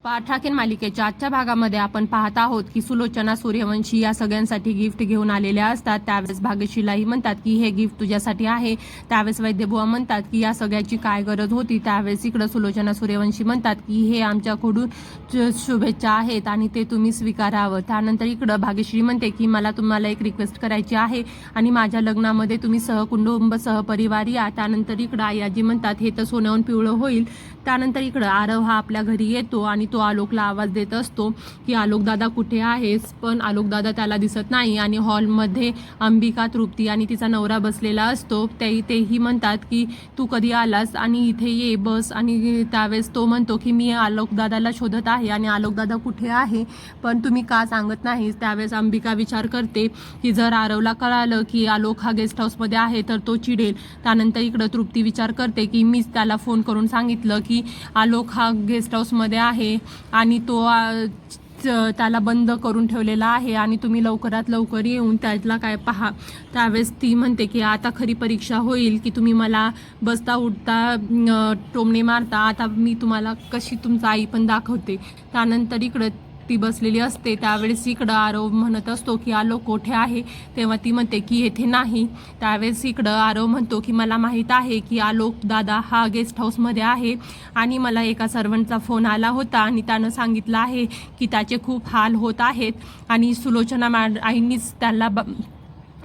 पाठराखीण मालिकेच्या आजच्या भागामध्ये आपण पाहत आहोत की सुलोचना सूर्यवंशी या सगळ्यांसाठी गिफ्ट घेऊन आलेल्या असतात। त्यावेळेस भाग्यश्रीलाही म्हणतात की हे गिफ्ट तुझ्यासाठी आहे। त्यावेळेस वैद्यबुवा म्हणतात की या सगळ्याची काय गरज होती। त्यावेळेस इकडे सुलोचना सूर्यवंशी म्हणतात की हे आमच्याकडून शुभेच्छा आहेत आणि ते तुम्ही स्वीकारावं। त्यानंतर इकडे भाग्यश्री म्हणते की मला तुम्हाला एक रिक्वेस्ट करायची आहे आणि माझ्या लग्नामध्ये तुम्ही सहकुटुंब सहपरिवार या। त्यानंतर इकडे आई आजी म्हणतात हे तर सोन्याहून पिवळं होईल। त्यानंतर इकडे आरव हा आपल्या घरी येतो आणि तो आलोकला आवाज देत असतो की आलोक दादा कुठे आहेस, पण आलोक दादा त्याला दिसत नाही आणि हॉलमध्ये अंबिका, तृप्ती आणि तिचा नवरा बसलेला असतो। तेही म्हणतात की तू कधी आलास आणि इथे ये बस। आणि त्यावेळेस तो म्हणतो की मी आलोक दादाला शोधत आहे आणि आलोक दादा कुठे आहे पण तुम्ही का सांगत नाही। त्यावेळेस अंबिका विचार करते की जर आरवला कळालं की आलोक हा गेस्ट हाऊसमध्ये आहे तर तो चिडेल। त्यानंतर इकडं तृप्ती विचार करते की मीच त्याला फोन करून सांगितलं की आलोक हा गेस्ट हाऊसमध्ये आहे आणि तो त्याला बंद करून ठेवलेला आहे आणि तुम्ही लवकरात लवकर येऊन त्याला काय पहा। त्यावेळेस ती म्हणते की आता खरी परीक्षा होईल की तुम्ही मला बसता उठता टोमणे मारता, आता मी तुम्हाला कशी तुमचा आई पण दाखवते। त्यानंतर इकडं ती बसलेली असते। त्यावेळेस इकडं आरव म्हणत असतो की आलोक कोठे आहे, तेव्हा ती म्हणते की येथे नाही। त्यावेळेस इकडं आरव म्हणतो की मला माहीत आहे की आलोक दादा हा गेस्ट हाऊसमध्ये आहे आणि मला एका सर्वंटचा फोन आला होता आणि त्यानं सांगितलं आहे की त्याचे खूप हाल होत आहेत आणि सुलोचना आईंनीच त्याला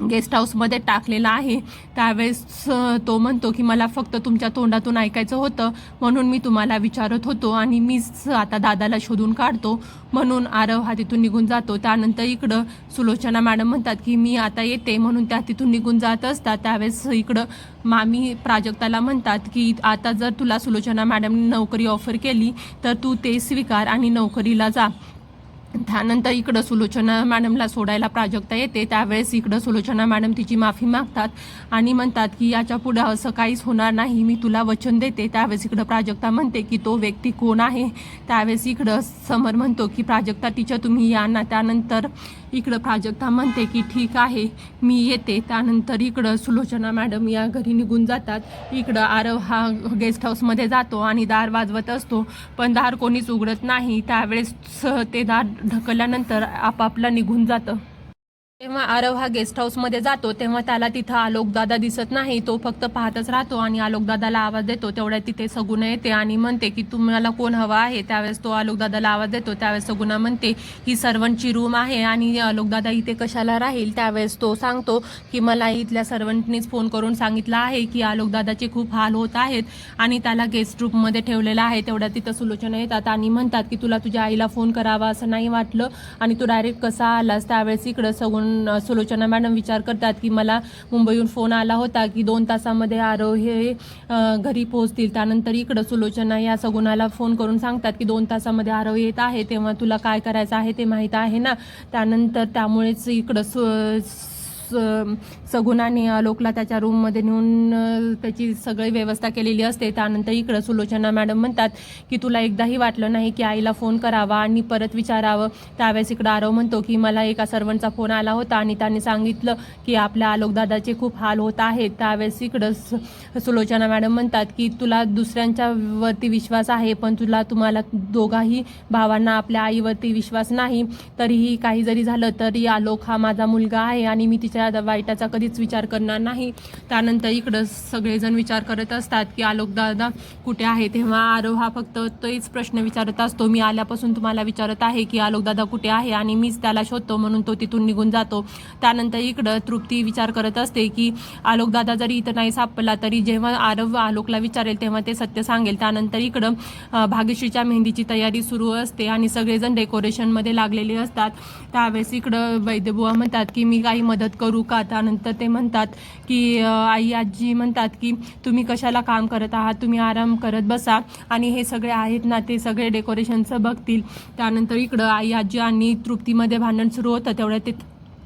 गेस्ट हाऊसमध्ये टाकलेला आहे। त्यावेळेस तो म्हणतो की मला फक्त तुमच्या तोंडातून ऐकायचं होतं म्हणून मी तुम्हाला विचारत होतो आणि मीच आता दादाला शोधून काढतो। म्हणून आरव हा तिथून निघून जातो। त्यानंतर इकडं सुलोचना मॅडम म्हणतात की मी आता येते, म्हणून त्या तिथून निघून जात असतात। त्यावेळेस इकडं मामी प्राजक्ताला म्हणतात की आता जर तुला सुलोचना मॅडमने नोकरी ऑफर केली तर तू ते स्वीकार आणि नोकरीला जा। त्यानंतर इकडं सुलोचना मॅडमला सोडायला प्राजक्ता येते। त्यावेळेस इकडं सुलोचना मॅडम तिची माफी मागतात आणि म्हणतात की याच्या पुढे असं काहीच होणार नाही, मी तुला वचन देते। त्यावेळेस इकडं प्राजक्ता म्हणते की तो व्यक्ती कोण आहे। त्यावेळेस इकडं समर म्हणतो की प्राजक्ता टीचर तुम्ही या ना। त्यानंतर इकडं प्राजक्ता म्हणते की ठीक आहे मी येते। त्यानंतर इकडं सुलोचना मॅडम या घरी निघून जातात। इकडं आरव हा गेस्ट हाऊसमध्ये जातो आणि दार वाजवत असतो पण दार कोणीच उघडत नाही। त्यावेळेस ते दार ढकलल्यानंतर आपापला निघून जातं। तेव्हा आरव हा गेस्ट हाऊसमध्ये जातो तेव्हा त्याला तिथं आलोकदादा दिसत नाही। तो फक्त पाहतच राहतो आणि आलोकदादाला आवाज देतो। तेवढ्यात तिथे सगुणा येते आणि म्हणते की तुम्हाला कोण हवा आहे। त्यावेळेस तो आलोकदादाला आवाज देतो। त्यावेळेस सगुणा म्हणते ही सर्वंटची रूम आहे आणि आलोकदादा इथे कशाला राहील। त्यावेळेस तो सांगतो की मला इथल्या सर्वंटनीच फोन करून सांगितलं आहे की आलोकदादाचे खूप हाल होत आहेत आणि त्याला गेस्ट रूममध्ये ठेवलेलं आहे। तेवढ्यात तिथं सुलोचना येतात आणि म्हणतात की तुला तुझ्या आईला फोन करावा असं नाही वाटलं आणि तू डायरेक्ट कसा आलास। त्यावेळेस इकडं सुलोचना मॅडम विचार करतात की मला मुंबईहून फोन आला होता की 2 तासामध्ये आरव हे घरी पोहोचतील। त्यानंतर इकडं सुलोचना या सगुणाला फोन करून सांगतात की 2 तासामध्ये आरव येत आहे, तेव्हा तुला काय करायचं आहे ते माहीत आहे ना। त्यानंतर त्यामुळेच इकडं सगुणाने आलोकला त्याच्या रूममध्ये नेऊन त्याची सगळी व्यवस्था केलेली असते। त्यानंतर इकडं सुलोचना मॅडम म्हणतात की तुला एकदाही वाटलं नाही की आईला फोन करावा आणि परत विचारावं। त्यावेळेस इकडं आरव म्हणतो की मला एका सर्वंटचा फोन आला होता आणि त्याने सांगितलं की आपल्या आलोकदादाचे खूप हाल होत आहेत। त्यावेळेस इकडं सुलोचना मॅडम म्हणतात की तुला दुसऱ्यांच्या वरती विश्वास आहे पण तुम्हाला दोघाही भावांना आपल्या आईवरती विश्वास नाही। तरीही काही जरी झालं तरी आलोक हा माझा मुलगा आहे आणि मी तिच्या वाईटाचा कधीच विचार करणार नाही। त्यानंतर इकडं सगळेजण विचार करत असतात की आलोकदादा कुठे आहे। तेव्हा आरव हा फक्त तोच प्रश्न विचारत असतो, मी आल्यापासून तुम्हाला विचारत आहे की आलोकदादा कुठे आहे आणि मीच त्याला शोधतो, म्हणून तो तिथून निघून जातो। त्यानंतर इकडं तृप्ती विचार करत असते की आलोकदादा जरी इथं नाही सापडला तरी जेव्हा आरव आलोकला विचारेल तेव्हा ते सत्य सांगेल। त्यानंतर इकडं भाग्यश्रीच्या मेहंदीची तयारी सुरू असते आणि सगळेजण डेकोरेशनमध्ये लागलेले असतात। त्यावेळेस इकडं वैद्यबुवा म्हणतात की मी काही मदत करू का। त्यानंतर ते म्हणतात की आई आजी म्हणतात की तुम्ही कशाला काम करत आहात, तुम्ही आराम करत बसा आणि हे सगळे आहेत ना ते सगळे डेकोरेशनचं बघतील। त्यानंतर इकडं आई आजी आणि तृप्तीमध्ये भांडण सुरू होतं। तेवढ्यात ते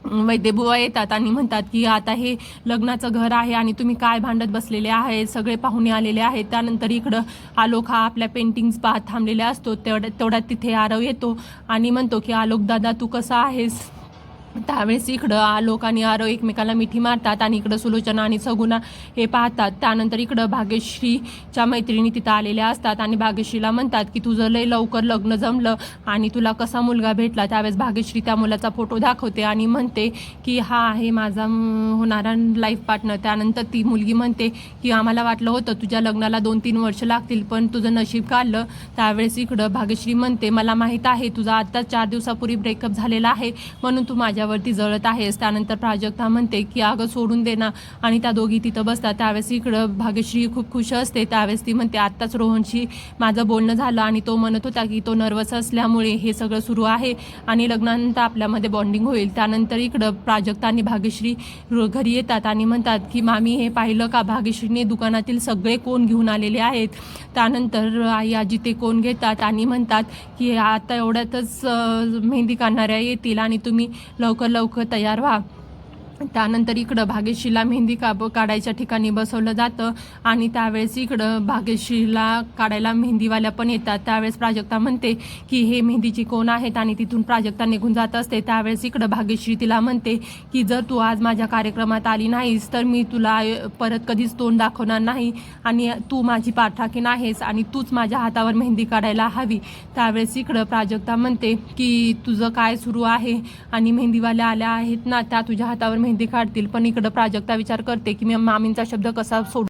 वैद्यबुवा येतात आणि म्हणतात की आता हे लग्नाचं घर आहे आणि तुम्ही काय भांडत बसलेले आहे, सगळे पाहुणे आलेले आहेत। त्यानंतर इकडं आलोक हा आपल्या पेंटिंग्स पाहत थांबलेला असतो। तेवढ्यात तिथे आरव येतो आणि म्हणतो की आलोक दादा तू कसा आहेस। त्यावेळेस इकडं आलोक आणि आरव एकमेकाला मिठी मारतात आणि इकडं सुलोचना आणि सगुणा हे पाहतात. त्यानंतर इकडं भाग्यश्रीच्या मैत्रिणी तिथं आलेल्या असतात आणि भाग्यश्रीला म्हणतात की तुझं लय लवकर लग्न जमलं आणि तुला कसा मुलगा भेटला. त्यावेळेस भाग्यश्री त्या मुलाचा फोटो दाखवते आणि म्हणते की हा आहे माझा होणारा लाईफ पार्टनर. त्यानंतर ती मुलगी म्हणते की आम्हाला वाटलं होतं तुझ्या लग्नाला 2-3 वर्ष लागतील पण तुझं नशीब काढलं. त्यावेळेस इकडं भाग्यश्री म्हणते मला माहीत आहे तुझा आता 4 दिवसापूर्वी ब्रेकअप झालेला आहे म्हणून तू माझ्यावरती जळत आहेस. त्यानंतर प्राजक्ता म्हणते की अगं सोडून दे ना आणि त्या दोघी तिथं बसतात. त्यावेळेस इकडं भाग्यश्री खूप खुश असते. त्यावेळेस ती म्हणते आत्ताच रोहनशी माझं बोलणं झालं आणि तो म्हणत होता की तो नर्वस असल्यामुळे हे सगळं सुरू आहे आणि लग्नानंतर आपल्यामध्ये बॉन्डिंग होईल. त्यानंतर इकडं प्राजक्ता आणि भाग्यश्री घरी येतात आणि म्हणतात की मामी हे पाहिलं का भाग्यश्रीने दुकानातील सगळे कोण घेऊन आलेले आहेत. त्यानंतर आई आजी ते कोण घेतात आणि म्हणतात की आता एवढ्यातच मेहंदी काढणाऱ्या येतील आणि तुम्ही लवकर लवकर तयार व्हा. त्यानंतर इकडं भाग्यश्रीला मेहंदी काढायच्या ठिकाणी बसवलं जातं आणि त्यावेळेस इकडं भाग्यश्रीला काढायला मेहंदीवाल्या पण येतात. त्यावेळेस प्राजक्ता म्हणते की हे मेहंदीची कोण आहेत आणि तिथून प्राजक्ता निघून जात असते. त्यावेळेस इकडं भाग्यश्री तिला म्हणते की जर तू आज माझ्या कार्यक्रमात आली नाहीस तर मी तुला परत कधीच तोंड दाखवणार नाही आणि तू माझी पाठराखीण आहेस आणि तूच माझ्या हातावर मेहंदी काढायला हवी. त्यावेळेस इकडं प्राजक्ता म्हणते की तुझं काय सुरू आहे आणि मेहंदीवाल्या आल्या आहेत ना त्या तुझ्या हातावर मेहंदी काढतील. पण इकडं प्राजक्ता विचार करते की मी मामींचा शब्द कसा सोडू.